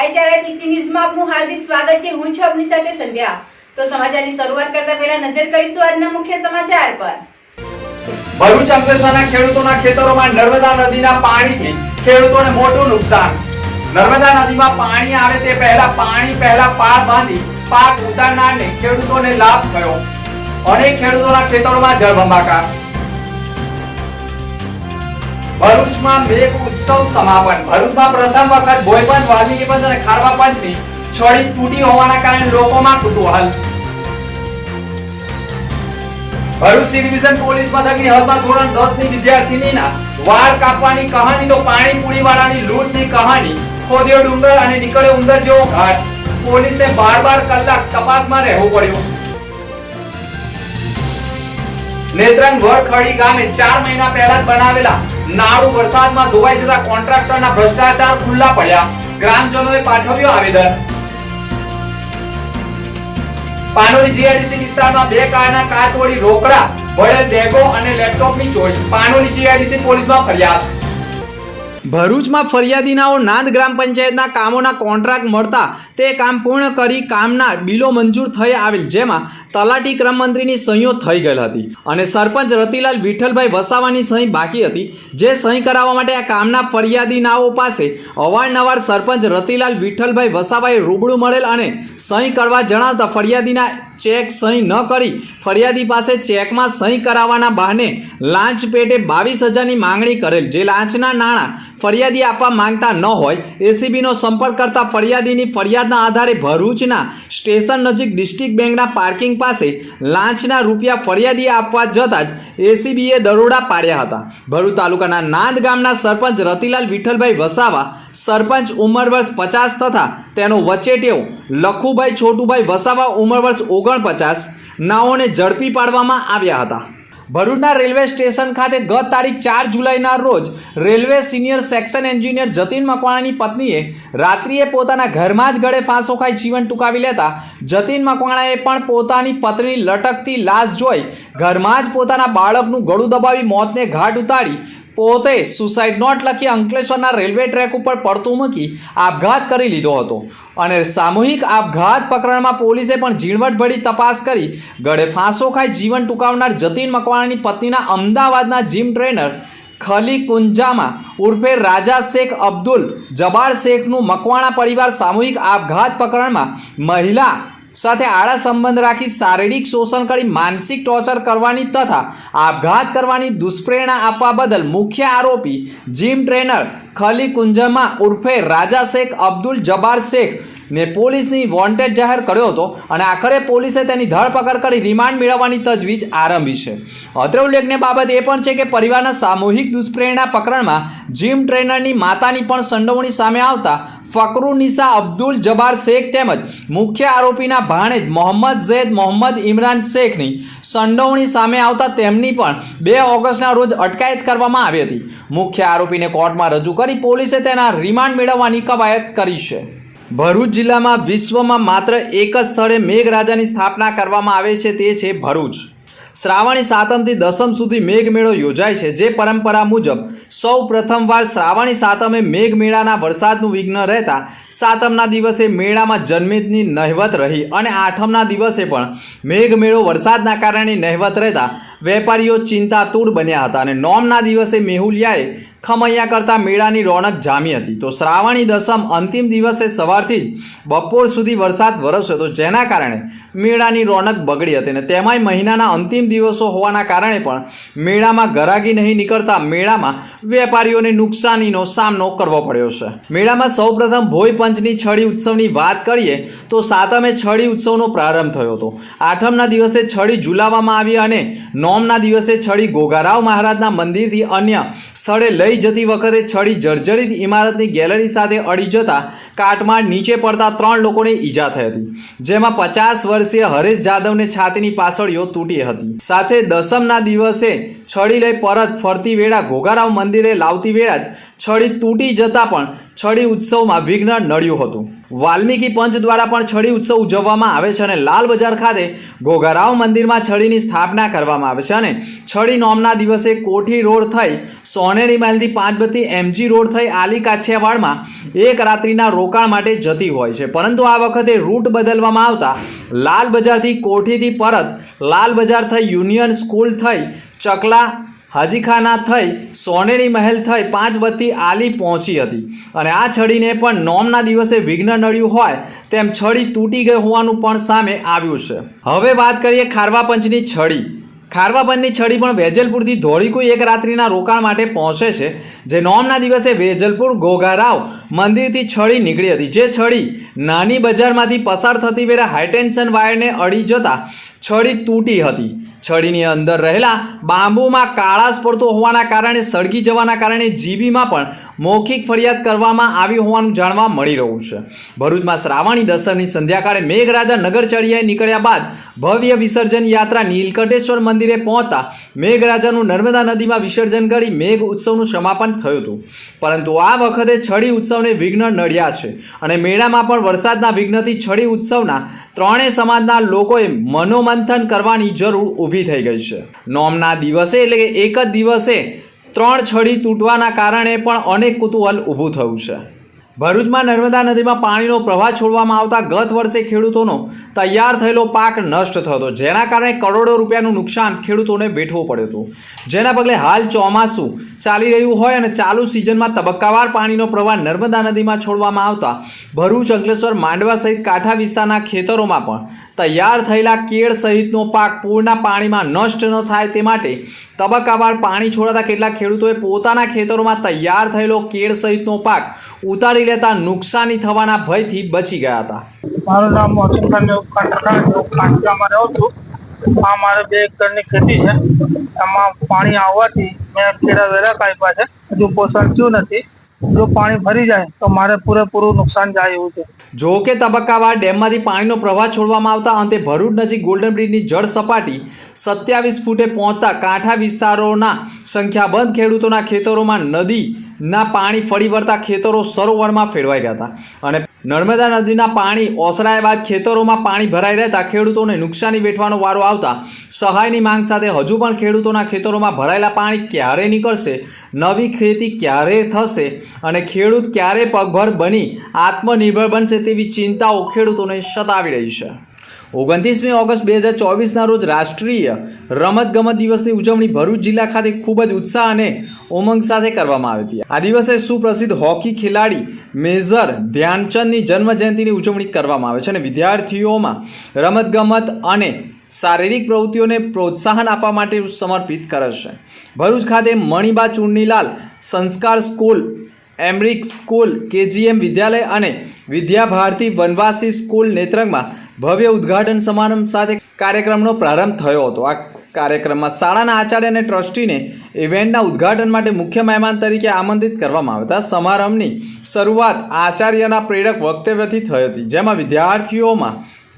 ભાઈચારા TC ન્યૂઝમાં આપનું હાર્દિક સ્વાગત છે। હું છું આપની સાથે સંધ્યા। તો સમાચારની શરૂઆત કરતા પહેલા નજર કરીશું આજના મુખ્ય સમાચાર પર। ભરૂચ અંકલેશ્વરના ખેડૂતોના ખેતરોમાં નર્મદા નદીના પાણીથી ખેડૂતોને મોટું નુકસાન। નર્મદા નદીમાં પાણી આવે તે પહેલા પાળ બાંધી પાક ઉતારનારને ખેડૂતોને લાભ થયો। અનેક ખેડૂતોના ખેતરોમાં જળબંબાકાર। ભરૂચમાં મેઘ ઉત્સવ સમાપન। ભરૂચમાં પ્રથમ વખત ભોયપંચ, વાલ્મીકી પંચ અને ખારવા પંચની છડી તૂટી હોવાના કારણે લોકોમાં કુતૂહલ। ભરૂચ સી ડિવિઝન પોલીસ મથકની હદમાં ધોરણ 10 ની વિદ્યાર્થીનીના વાળ કાપવાની કહાની તો પાણીપુરી વાળાની લૂંટની કહાની। ખોદ્યો ડુંગર અને નીકળ્યો ઉંદર જેવો ઘાટ। પોલીસને 12 કલાક તપાસમાં રહેવું પડ્યું। નેત્રંગ વરખડી ગામે 4 મહિના પહેલા બનાવેલા નાળું વરસાદમાં ધોવાઈ જતા કોન્ટ્રાક્ટરના ભ્રષ્ટાચાર ખુલ્લા પડ્યા। ગ્રામજનોએ પાઠવ્યું આવેદન। પાનોલી જીઆઈડીસી વિસ્તારમાં 2 કારના કાચ તોડી રોકડા વડે બેગો અને લેપટોપની ચોરી। પાનોલી જીઆઈડીસી પોલીસમાં ફરિયાદ। ભરૂચમાં ફરિયાદીનાઓ નાંદ ગ્રામ પંચાયતના કામોના કોન્ટ્રાક્ટ મળતા તે કામ પૂર્ણ કરી કામના બિલો મંજૂર થઈ આવેલ, જેમાં તલાટી ક્રમ મંત્રીની સહીઓ થઈ ગયેલ હતી અને સરપંચ રતિલાલ વિઠ્ઠલભાઈ વસાવાની સહી બાકી હતી, જે સહી કરાવવા માટે આ કામના ફરિયાદીનાઓ પાસે અવારનવાર સરપંચ રતિલાલ વિઠ્ઠલભાઈ વસાવાએ રૂબરૂ મળેલ અને સહી કરવા જણાવતા ફરિયાદીના ચેક સહી ન કરી ફરિયાદી પાસે ચેકમાં સહી કરાવવાના બહાને લાંચ પેટે 22,000ની માંગણી કરેલ, જે લાંચના નાણાં ફરિયાદી આપવા માંગતા ન હોય એસીબીનો સંપર્ક કરતા ફરિયાદીની ફરિયાદના આધારે ભરૂચના સ્ટેશન નજીક ડિસ્ટ્રિક્ટ બેંકના પાર્કિંગ પાસે લાંચના રૂપિયા ફરિયાદી આપવા જતાં જ એસીબીએ દરોડા પાડ્યા હતા। ભરૂચ તાલુકાના નાંદ ગામના સરપંચ રતિલાલ વિઠ્ઠલભાઈ વસાવા, સરપંચ ઉંમર વર્ષ 50 તથા તેનો વચેટિયો લખુભાઈ છોટુભાઈ વસાવા ઉંમર વર્ષ 49 નાઓને ઝડપી પાડવામાં આવ્યા હતા। ભરૂચના રેલવે સ્ટેશન ખાતે ગત તારીખ 4 જુલાઈના રોજ railway senior section engineer Jatin મકવાણાની પત્નીએ રાત્રિએ પોતાના ઘરમાં જ ગળે ફાંસો ખાઈ જીવન ટૂંકાવી લેતા જતીન મકવાણાએ પણ પોતાની પત્ની લટકતી લાશ જોઈ ઘરમાં જ પોતાના બાળકનું ગળું દબાવી મોતને ઘાટ ઉતારી પોતે સુસાઇડ નોટ લખી અંકલેશ્વરના રેલવે ટ્રેક ઉપર પડતું મૂકી આપઘાત કરી લીધો હતો અને સામૂહિક આપઘાત પ્રકરણમાં પોલીસે પણ ઝીણવટભરી તપાસ કરી ગળે ફાંસો ખાઈ જીવન ટૂંકાવનાર જતીન મકવાણાની પત્નીના અમદાવાદના જીમ ટ્રેનર ખલી કુંજામા ઉર્ફે રાજા શેખ અબ્દુલ જબાર શેખનું મકવાણા પરિવાર સામૂહિક આપઘાત પ્રકરણમાં મહિલા સાથે આડા સંબંધ રાખી શારીરિક શોષણ કરી માનસિક ટોર્ચર કરવાની તથા આપઘાત કરવાની દુષ્પ્રેરણા આપવા બદલ મુખ્ય આરોપી જીમ ટ્રેનર ખલી કુંજમા ઉર્ફે રાજા શેખ અબ્દુલ જબાર શેખ ને પોલીસની વોન્ટેડ જાહેર કર્યો હતો અને આખરે પોલીસે તેની ધરપકડ કરી રિમાન્ડ મેળવવાની તજવીજ આરંભી છે। અત્રે ઉલ્લેખનીય બાબત એ પણ છે કે પરિવારના સામૂહિક દુષ્પ્રેરણા પ્રકરણમાં જીમ ટ્રેનરની માતાની પણ સંડોવણી સામે આવતા ફકરુનિસા અબ્દુલ જબાર શેખ તેમજ મુખ્ય આરોપીના ભાણેજ મોહમ્મદ ઝૈદ મોહમ્મદ ઇમરાન શેખની સંડોવણી સામે આવતા તેમની પણ 2 ઓગસ્ટના રોજ અટકાયત કરવામાં આવી હતી। મુખ્ય આરોપીને કોર્ટમાં રજૂ કરી પોલીસે તેના રિમાન્ડ મેળવવાની કવાયત કરી છે। ભરૂચ જિલ્લામાં વિશ્વમાં માત્ર એક જ સ્થળે મેઘરાજાની સ્થાપના કરવામાં આવે છે, તે છે ભરૂચ। શ્રાવણી સાતમથી દસમ સુધી મેઘમેળો યોજાય છે, જે પરંપરા મુજબ સૌ પ્રથમવાર શ્રાવણી સાતમે મેઘમેળાના વરસાદનું વિઘ્ન રહેતા સાતમના દિવસે મેળામાં જનમેદની નહિવત રહી અને આઠમના દિવસે પણ મેઘમેળો વરસાદના કારણે નહિવત રહેતા વેપારીઓ ચિંતાતુર બન્યા હતા અને નોમના દિવસે મેહુલિયાએ ખમૈયા કરતા મેળાની રોનક જામી હતી। તો શ્રાવણી દસમ અંતિમ દિવસે સવારથી જ બપોર સુધી વરસાદ વરસ્યો હતો, જેના કારણે મેળાની રોનક બગડી હતી અને તેમાંય મહિનાના અંતિમ દિવસો હોવાના કારણે પણ મેળામાં ગરાગી નહીં નીકળતા મેળામાં વેપારીઓને નુકસાનીનો સામનો કરવો પડ્યો છે। મેળામાં સૌપ્રથમ ભોય પંચની છડી ઉત્સવની વાત કરીએ તો સાતમે છડી ઉત્સવનો પ્રારંભ થયો હતો। આઠમના દિવસે છડી ઝુલાવવામાં આવી અને નોમના દિવસે છડી ગોગારાવ મહારાજના મંદિરથી અન્ય સ્થળે લઈ જતી વખતે છડી જર્જરિત ઇમારતની ગેલેરી સાથે અડી જતા કાટમાળ નીચે પડતા 3 લોકોને ઈજા થઈ હતી, જેમાં 50 વર્ષીય હરેશ જાદવને છાતીની પાસળીઓ તૂટી હતી। સાથે દસમના દિવસે છડી લઈ પરત ફરતી વેળા ઘોઘારાવ મંદિરે લાવતી વેળા જ છડી તૂટી જતા પણ છડી ઉત્સવમાં વિઘ્ન નડ્યું હતું. વાલ્મીકી પંચ દ્વારા પણ છડી ઉત્સવ ઉજવવામાં આવે છે અને લાલ બજાર ખાતે ઘોઘરાવ મંદિરમાં છડીની સ્થાપના કરવામાં આવે છે અને છડી નોમના દિવસે કોઠી રોડ થઈ સોનેરી મહેલથી પાંચબત્તી MG રોડ થઈ આલી કાછિયાવાડમાં એક રાત્રિના રોકાણ માટે જતી હોય છે. પરંતુ આ વખતે રૂટ બદલવામાં આવતા લાલ બજારથી કોઠીથી પરત લાલ બજાર થઈ યુનિયન સ્કૂલ થઈ ચકલા હાજીખાના થઈ સોનેરી મહેલ થઈ પાંચબત્તી આલી પહોંચી હતી અને આ છડીને પણ નોમના દિવસે વિઘ્ન નડ્યું હોય તેમ છડી તૂટી ગઈ હોવાનું પણ સામે આવ્યું છે. હવે વાત કરીએ ખારવા પંચની છડી. ખારવા પંચની છડી પણ વેજલપુરથી ધોળીકુઈ એક રાત્રિના રોકાણ માટે પહોંચે છે. જે નોમના દિવસે વેજલપુર ઘોઘરાવ મંદિરથી છડી નીકળી હતી. જે છડી નાની બજારમાંથી પસાર થતી વેળે હાઈટેન્શન વાયરને અડી જતા છડી તૂટી હતી. છડીની અંદર રહેલા બાંબુમાં કાળાશ પડતો હોવાના કારણે સળગી જવાના કારણે જીબીમાં પણ મૌખિક ફરિયાદ કરવામાં આવી હોવાનું જાણવા મળી રહ્યું છે. ભરૂચમાં શ્રાવણી દસમની સંધ્યાકાળે મેઘરાજા નગરચર્યાએ નીકળ્યા બાદ ભવ્ય વિસર્જન યાત્રા નીલકંઠેશ્વર મંદિરે પહોંચતા મેઘરાજાનું નર્મદા નદીમાં વિસર્જન કરી મેઘ ઉત્સવનું સમાપન થયું હતું. પરંતુ આ વખતે છડી ઉત્સવને વિઘ્ન નડ્યા છે અને મેળામાં પણ વરસાદના વિઘ્નથી છડી ઉત્સવના ત્રણેય સમાજના લોકોએ મનોમંથન કરવાની જરૂર ઊભી થઈ ગઈ છે. નોમના દિવસે એટલે કે એક જ દિવસે 3 છડી તૂટવાના કારણે પણ અનેક કુતૂહલ ઊભું થયું છે. ભરૂચમાં નર્મદા નદીમાં પાણીનો પ્રવાહ છોડવામાં આવતા ગત વર્ષે ખેડૂતોનો તૈયાર થયેલો પાક નષ્ટ થયો હતો, જેના કારણે કરોડો રૂપિયાનું નુકસાન ખેડૂતોને વેઠવું પડ્યું હતું. જેના પગલે હાલ ચોમાસું ચાલી રહ્યું હોય અને ચાલુ સિઝનમાં તબક્કાવાર પાણીનો પ્રવાહ નર્મદા નદીમાં છોડવામાં આવતા ભરૂચ, અંકલેશ્વર, માંડવા સહિત કાંઠા વિસ્તારના ખેતરોમાં પણ તૈયાર થયેલા કેળ સહિતનો પાક પૂરના પાણીમાં નષ્ટ ન થાય તે માટે તબક્કાવાર પાણી છોડાતા કેટલાક ખેડૂતોએ પોતાના ખેતરોમાં તૈયાર થયેલો કેળ સહિતનો પાક ઉતારી લેતા નુકસાની થવાના ભયથી બચી ગયા હતા. મારું નામ મોહસિન કાંઠિયામાં રહું છું. આ મારે 2 એકરની ખેતી છે. એમાં પાણી આવવાથી મેં કેળા વેરા કાપ્યા છે. હજુ પોષણ થયું નથી. જો પાણી ભરી જાય તો મારે પૂરેપૂરું નુકસાન જાય એવું છે. જો કે તબક્કાવાર ડેમમાંથી પાણીનો પ્રવાહ છોડવામાં આવતા અંતે ભરૂચ નજીક ગોલ્ડન બ્રિજની જળ સપાટી 27 ફૂટે પહોંચતા કાંઠા વિસ્તારોના સંખ્યાબંધ ખેડૂતોના ખેતરોમાં નદીના પાણી ફરી વળતા ખેતરો સરોવરમાં ફેરવાઈ ગયા હતા અને નર્મદા નદીના પાણી ઓસરાયા બાદ ખેતરોમાં પાણી ભરાઈ રહેતા ખેડૂતોને નુકસાની વેઠવાનો વારો આવતા સહાયની માંગ સાથે હજુ પણ ખેડૂતોના ખેતરોમાં ભરાયેલા પાણી ક્યારે નીકળશે, નવી ખેતી ક્યારે થશે અને ખેડૂત ક્યારે પગભર બની આત્મનિર્ભર બનશે તેવી ચિંતાઓ ખેડૂતોને સતાવી રહી છે. 29મી ઓગસ્ટ 2024ના રોજ રાષ્ટ્રીય રમતગમત દિવસની ઉજવણી ભરૂચ જિલ્લા ખાતે ખૂબ જ ઉત્સાહ અને ઉમંગ સાથે કરવામાં આવી હતી. આ દિવસે સુપ્રસિદ્ધ હોકી ખેલાડી મેજર ધ્યાનચંદની જન્મજયંતિની ઉજવણી કરવામાં આવે છે અને વિદ્યાર્થીઓમાં રમતગમત અને શારીરિક પ્રવૃત્તિઓને પ્રોત્સાહન આપવા માટે સમર્પિત કરે છે. ભરૂચ ખાતે મણિબા ચુન્નીલાલ સંસ્કાર સ્કૂલ, એમરિક સ્કૂલ, KGM વિદ્યાલય અને વિદ્યાભારતી વનવાસી સ્કૂલ નેત્રંગમાં ભવ્ય ઉદ્ઘાટન સમારંભ સાથે કાર્યક્રમનો પ્રારંભ થયો હતો. આ કાર્યક્રમમાં શાળાના આચાર્ય અને ટ્રસ્ટીને ઇવેન્ટના ઉદ્ઘાટન માટે મુખ્ય મહેમાન તરીકે આમંત્રિત કરવામાં આવ્યા હતા. સમારંભની શરૂઆત આચાર્યના પ્રેરક વક્તવ્યથી થઈ હતી, જેમાં વિદ્યાર્થીઓમાં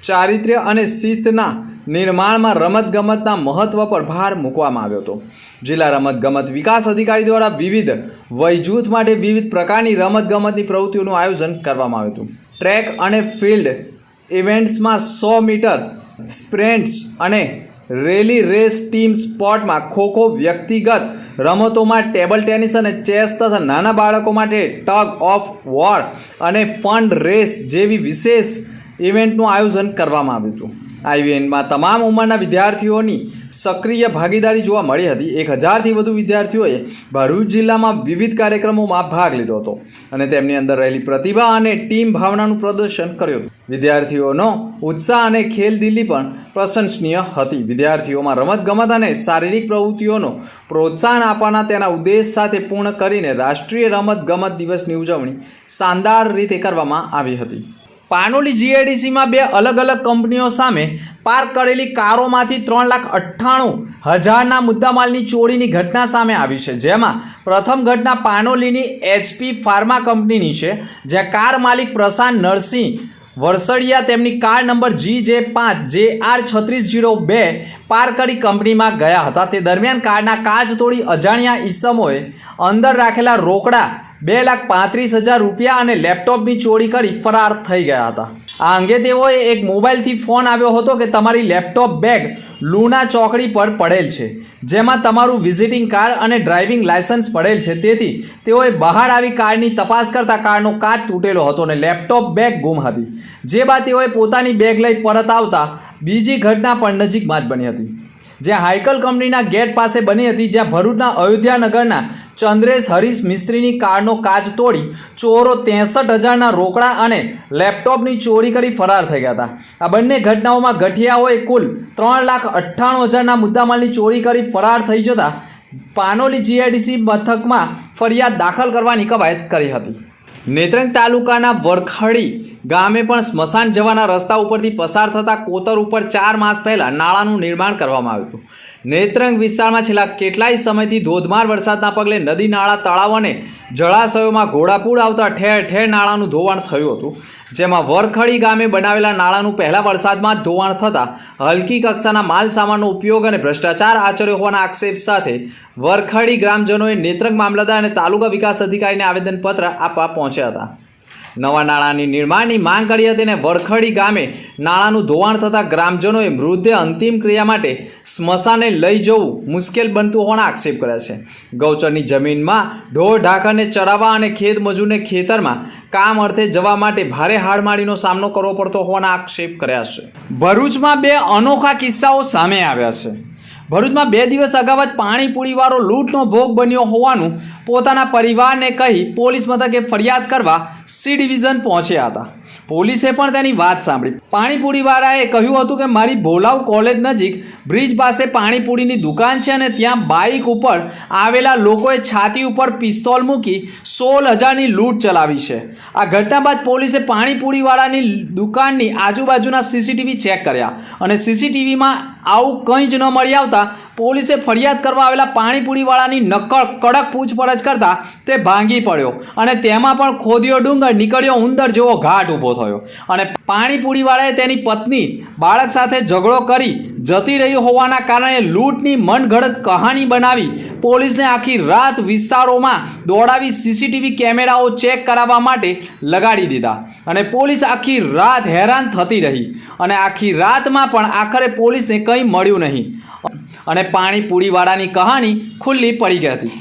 ચારિત્ર્ય અને શિસ્તના નિર્માણમાં રમતગમતના મહત્વ પર ભાર મૂકવામાં આવ્યો હતો. જિલ્લા રમતગમત વિકાસ અધિકારી દ્વારા વિવિધ વયજૂથ માટે વિવિધ પ્રકારની રમતગમતની પ્રવૃત્તિઓનું આયોજન કરવામાં આવ્યું હતું. ટ્રેક અને ફિલ્ડ ઇવેન્ટ્સમાં 100 મીટર સ્પ્રિન્ટ્સ અને રેલી રેસ, ટીમ સ્પોર્ટમાં ખોખો, વ્યક્તિગત રમતોમાં ટેબલ ટેનિસ અને ચેસ તથા નાના બાળકો માટે ટગ ઓફ વોર અને ફન રેસ જેવી વિશેષ ઇવેન્ટનું આયોજન કરવામાં આવ્યું હતું. આ ઇવેન્ટમાં તમામ ઉંમરના વિદ્યાર્થીઓની સક્રિય ભાગીદારી જોવા મળી હતી. 1000થી વધુ વિદ્યાર્થીઓએ ભરૂચ જિલ્લામાં વિવિધ કાર્યક્રમોમાં ભાગ લીધો હતો અને તેમની અંદર રહેલી પ્રતિભા અને ટીમ ભાવનાનું પ્રદર્શન કર્યું હતું. વિદ્યાર્થીઓનો ઉત્સાહ અને ખેલદિલી પણ પ્રશંસનીય હતી. વિદ્યાર્થીઓમાં રમતગમત અને શારીરિક પ્રવૃત્તિઓનો પ્રોત્સાહન આપવાના તેના ઉદ્દેશ સાથે પૂર્ણ કરીને રાષ્ટ્રીય રમતગમત દિવસની ઉજવણી શાનદાર રીતે કરવામાં આવી હતી. પાનોલી GIDCમાં 2 અલગ અલગ કંપનીઓ સામે પાર્ક કરેલી કારોમાંથી 3,98,000ના મુદ્દામાલની ચોરીની ઘટના સામે આવી છે. જેમાં પ્રથમ ઘટના પાનોલીની HP ફાર્મા કંપનીની છે, જ્યાં કાર માલિક પ્રશાંત નરસિંહ વરસડિયા તેમની કાર નંબર GJ5JR3602 પાર્ક કરી કંપનીમાં ગયા હતા. તે દરમિયાન કારના કાચ તોડી અજાણ્યા ઈસમોએ અંદર રાખેલા રોકડા 2,35,000 રૂપિયા અને લેપટોપની ચોરી કરી ફરાર થઈ ગયા હતા. આ અંગે તેઓએ એક મોબાઈલથી ફોન આવ્યો હતો કે તમારી લેપટોપ બેગ લુના ચોકડી પર પડેલ છે, જેમાં તમારું વિઝિટિંગ કાર્ડ અને ડ્રાઇવિંગ લાયસન્સ પડેલ છે. તેથી તેઓએ બહાર આવી કારની તપાસ કરતા કારનો કાચ તૂટેલો હતો અને લેપટોપ બેગ ગુમ હતી. જે બાદ તેઓએ પોતાની બેગ લઈ પરત આવતા બીજી ઘટના પણ નજીકમાં જ બની હતી, જ્યાં હાઇકલ કંપનીના ગેટ પાસે બની હતી, જ્યાં ભરૂચના અયોધ્યાનગરના ચંદ્રેશ હરીશ મિસ્ત્રીની કારનો કાચ તોડી ચોરો 63,000ના રોકડા અને લેપટોપની ચોરી કરી ફરાર થઈ ગયા હતા. આ બંને ઘટનાઓમાં ગઠિયાઓએ કુલ 3,98,000ના મુદ્દામાલની ચોરી કરી ફરાર થઈ જતા પાનોલી જીઆઈડીસી મથકમાં ફરિયાદ દાખલ કરવાની કવાયત કરી હતી. નેત્રંગ તાલુકાના વરખડી ગામે પણ સ્મશાન જવાના રસ્તા ઉપરથી પસાર થતા કોતર ઉપર 4 માસ પહેલા નાળાનું નિર્માણ કરવામાં આવ્યું હતું. નેત્રંગ વિસ્તારમાં છેલ્લા કેટલાય સમયથી ધોધમાર વરસાદના પગલે નદી નાળા તળાવ અને જળાશયોમાં ઘોડાપૂર આવતા ઠેર ઠેર નાળાનું ધોવાણ થયું હતું, જેમાં વરખડી ગામે બનાવેલા નાળાનું પહેલા વરસાદમાં જ ધોવાણ થતાં હલકી કક્ષાના માલ સામાનનો ઉપયોગ અને ભ્રષ્ટાચાર આચર્યો હોવાના આક્ષેપ સાથે વરખડી ગ્રામજનોએ નેત્રંગ મામલતદાર અને તાલુકા વિકાસ અધિકારીને આવેદનપત્ર આપવા પહોંચ્યા હતા. નવા નાળાની નિર્માણની માંગ કરી હતી અને વરખડી ગામે નાળાનું ધોવાણ થતાં ગ્રામજનોએ મૃતદેહ અંતિમ ક્રિયા માટે સ્મશાને લઈ જવું મુશ્કેલ બનતું હોવાના આક્ષેપ કર્યા છે. ગૌચરની જમીનમાં ઢોર ઢાંખરને ચરાવવા અને ખેત મજૂરને ખેતરમાં કામ અર્થે જવા માટે ભારે હાડમારીનો સામનો કરવો પડતો હોવાના આક્ષેપ કર્યા છે. ભરૂચમાં 2 અનોખા કિસ્સાઓ સામે આવ્યા છે. ભરૂચમાં 2 દિવસ અગાઉ જ પાણીપુરીવાળો લૂંટનો ભોગ બન્યો હોવાનું પોતાના પરિવારને કહી પોલીસ મથકે ફરિયાદ કરવા સી ડિવિઝન પહોંચ્યા હતા. પોલીસે પણ તેની વાત સાંભળી. પાણીપુરીવાળાએ કહ્યું હતું કે મારી ભોલાવ કોલેજ નજીક બ્રિજ પાસે પાણીપુરીની દુકાન છે અને ત્યાં બાઇક ઉપર આવેલા લોકોએ છાતી ઉપર પિસ્તોલ મૂકી 16,000ની લૂંટ ચલાવી છે. આ ઘટના બાદ પોલીસે પાણીપુરીવાળાની દુકાનની આજુબાજુના સીસીટીવી ચેક કર્યા અને સીસીટીવીમાં આવું કંઈ જ ન મળી આવતા પોલીસે ફરિયાદ કરવા આવેલા પાણીપુરીવાળાની નક્કર કડક પૂછપરછ કરતા તે ભાંગી પડ્યો અને તેમાં પણ ખોદિયો ડુંગર નીકળ્યો ઉંદર જેવો ઘાટ ઊભો થયો અને પાણીપુરીવાળાએ તેની પત્ની બાળક સાથે ઝઘડો કરી જતી રહી હોવાના કારણે લૂંટની મનગઢત કહાની બનાવી પોલીસને આખી રાત વિસ્તારોમાં દોડાવી સીસીટીવી કેમેરાઓ ચેક કરાવવા માટે લગાડી દીધા અને પોલીસ આખી રાત હેરાન થતી રહી અને આખી રાતમાં પણ આખરે પોલીસને કંઈ મળ્યું નહીં અને પાણીપુરીવાળાની કહાની ખુલ્લી પડી ગઈ હતી.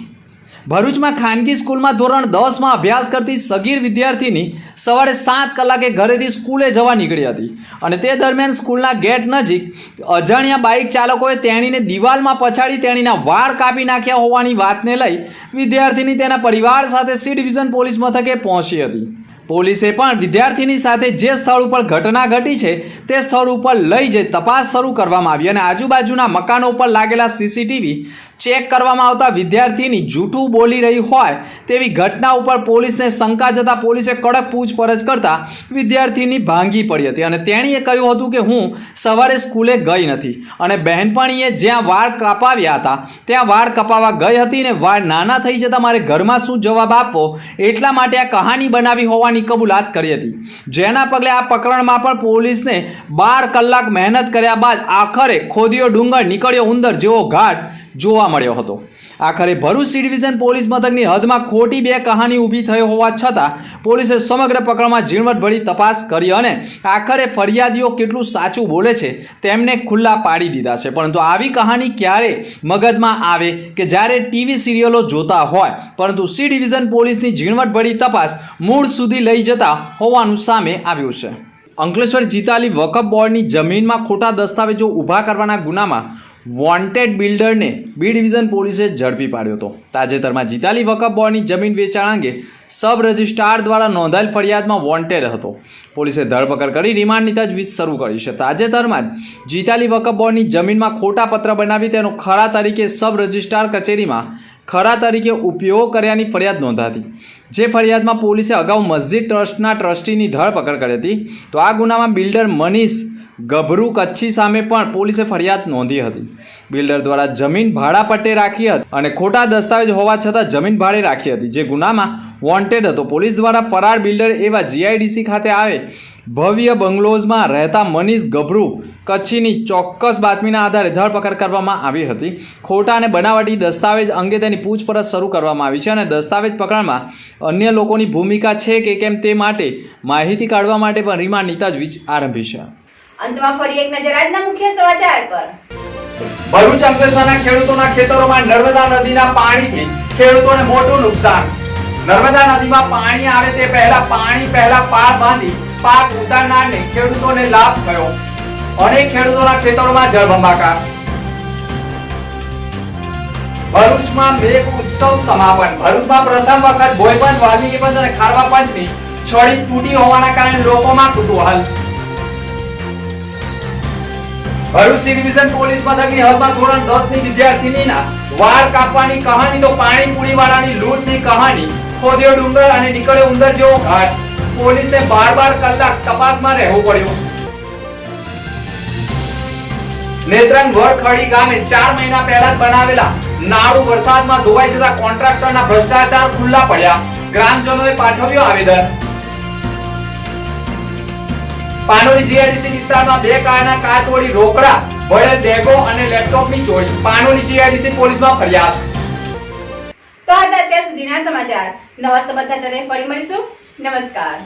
ભરૂચમાં ખાનગી સ્કૂલમાં ધોરણ 10માં અભ્યાસ કરતી સગીર વિદ્યાર્થીની સવારે 7 કલાકે ઘરેથી સ્કૂલે જવા નીકળી હતી અને તે દરમિયાન સ્કૂલના ગેટ નજીક અજાણ્યા બાઇક ચાલકોએ તેણીને દિવાલમાં પછાડી તેણીના વાળ કાપી નાખ્યા હોવાની વાતને લઈ વિદ્યાર્થીની તેના પરિવાર સાથે સી ડિવિઝન પોલીસ મથકે પહોંચી હતી. પોલીસે પણ વિદ્યાર્થીની સાથે જે સ્થળ ઉપર ઘટના ઘટી છે તે સ્થળ ઉપર લઈ જઈ તપાસ શરૂ કરવામાં આવી અને આજુબાજુના મકાનો ઉપર લાગેલા સીસીટીવી ચેક કરવામાં આવતા વિદ્યાર્થીની જૂઠું બોલી રહી હોય તેવી ઘટના ઉપર પોલીસને શંકા જતા પોલીસે કડક પૂછપરછ કરતા વિદ્યાર્થીની ભાંગી પડી હતી અને તેણીએ કહ્યું હતું કે હું સવારે સ્કૂલે ગઈ નથી અને બહેનપણીએ જ્યાં વાળ કપાવ્યા હતા ત્યાં વાળ કપાવવા ગઈ હતી અને વાળ નાના થઈ જતા મારે ઘરમાં શું જવાબ આપવો એટલા માટે આ કહાની બનાવી હોવાની કબૂલાત કરી હતી. જેના પગલે આ પ્રકરણમાં પણ પોલીસને 12 કલાક મહેનત કર્યા બાદ આખરે ખોદિયો ડુંગર નીકળ્યો ઉંદર જેવો ઘાટ જોવા મળ્યો હતો. આખરે ભરૂચ સી ડિવિઝન પોલીસ મથકની હદમાં ખોટી 2 કહાની ઊભી થઈ હોવા છતાં પોલીસે સમગ્ર પ્રકરણમાં ઝીણવટભરી તપાસ કરી અને આખરે ફરિયાદીઓ કેટલું સાચું બોલે છે તેમને ખુલ્લા પાડી દીધા છે. પરંતુ આવી કહાની ક્યારે મગજમાં આવે કે જ્યારે ટીવી સિરિયલો જોતા હોય, પરંતુ સી ડિવિઝન પોલીસની ઝીણવટભરી તપાસ મૂળ સુધી લઈ જતા હોવાનું સામે આવ્યું છે. અંકલેશ્વર જીતાલી વકફ બોર્ડની જમીનમાં ખોટા દસ્તાવેજો ઊભા કરવાના ગુનામાં વોન્ટેડ બિલ્ડરને બી ડિવિઝન પોલીસે ઝડપી પાડ્યો હતો. તાજેતરમાં જીતાલી વકફ બોર્ડની જમીન વેચાણ અંગે સબ રજિસ્ટ્રાર દ્વારા નોંધાયેલ ફરિયાદમાં વોન્ટેડ હતો. પોલીસે ધરપકડ કરી રિમાન્ડની તજવીજ શરૂ કરી છે. તાજેતરમાં જ જીતાલી વકફ બોર્ડની જમીનમાં ખોટા પત્ર બનાવી તેનો ખરા તરીકે સબ રજિસ્ટ્રાર કચેરીમાં ખરા તરીકે ઉપયોગ કર્યાની ફરિયાદ નોંધાતી. જે ફરિયાદમાં પોલીસે અગાઉ મસ્જિદ ટ્રસ્ટના ટ્રસ્ટીની ધરપકડ કરી હતી. તો આ ગુનામાં બિલ્ડર મનીષ ગભરુ કચ્છી સામે પણ પોલીસે ફરિયાદ નોંધી હતી. બિલ્ડર દ્વારા જમીન ભાડા પટ્ટે રાખી હતી અને ખોટા દસ્તાવેજ હોવા છતાં જમીન ભાડે રાખી હતી, જે ગુનામાં વોન્ટેડ હતો. પોલીસ દ્વારા ફરાર બિલ્ડર એવા જીઆઈડીસી ખાતે આવે ભવ્ય બંગલોઝમાં રહેતા મનીષ ગભરુ કચ્છીની ચોક્કસ બાતમીના આધારે ધરપકડ કરવામાં આવી હતી. ખોટા અને બનાવટી દસ્તાવેજ અંગે તેની પૂછપરછ શરૂ કરવામાં આવી છે અને દસ્તાવેજ પકડમાં અન્ય લોકોની ભૂમિકા છે કે કેમ તે માટે માહિતી કાઢવા માટે પણ રિમાન્ડની તજવીજ આરંભી છે. અંતમાં ફરી એક નજર આજના મુખ્ય સમાચાર પર. ભરૂચ અંકલેશ્વરના ખેડૂતોના ખેતરોમાં નર્મદા નદીના પાણીથી ખેડૂતોને મોટું નુકસાન. નર્મદા નદીમાં પાણી આવે તે પહેલા પાળ બાંધી પાક ઉતારનારને ખેડૂતોને લાભ થયો. અનેક ખેડૂતોના ખેતરોમાં જળબંબાકાર. ભરૂચમાં મેઘ ઉત્સવ સમાપન. ભરૂચમાં પ્રથમ વખત ભોયબંધ, વાલ્મીકી બંધ અને ખારવા પંચની છડી તૂટી હોવાના કારણે લોકોમાં કુતૂહલ. ભરૂચ સી ડિવિઝન પોલીસ મથકની હદમાં ધોરણ 10 ની વિદ્યાર્થીનીના વાળ કાપવાની કહાની તો પાણીપુરી વાળાની લૂંટની કહાની. ખોદ્યો ડુંગર અને નીકળ્યો ઉંદર જેવો ઘાટ. પોલીસને 12 કલાક તપાસમાં રહેવું પડ્યું. નેત્રંગ વરખડી ગામે 4 મહિના પહેલા બનાવેલા નાળું વરસાદમાં ધોવાઈ જતા કોન્ટ્રાક્ટરના ભ્રષ્ટાચાર ખુલ્લા પડ્યા. ગ્રામજનોએ પાઠવ્યું આવેદન. પાનોલી જીઆઈડીસી વિસ્તારમાં 2 કારના કાચવાળી રોકડા વડે બેગો અને લેપટોપની ચોરી. પાનોલી જીઆઈડીસી પોલીસમાં ફરિયાદ. તો હતા અત્યાર સુધીના સમાચાર. નવા સમાચાર સાથે ફરી મળીશું. નમસ્કાર.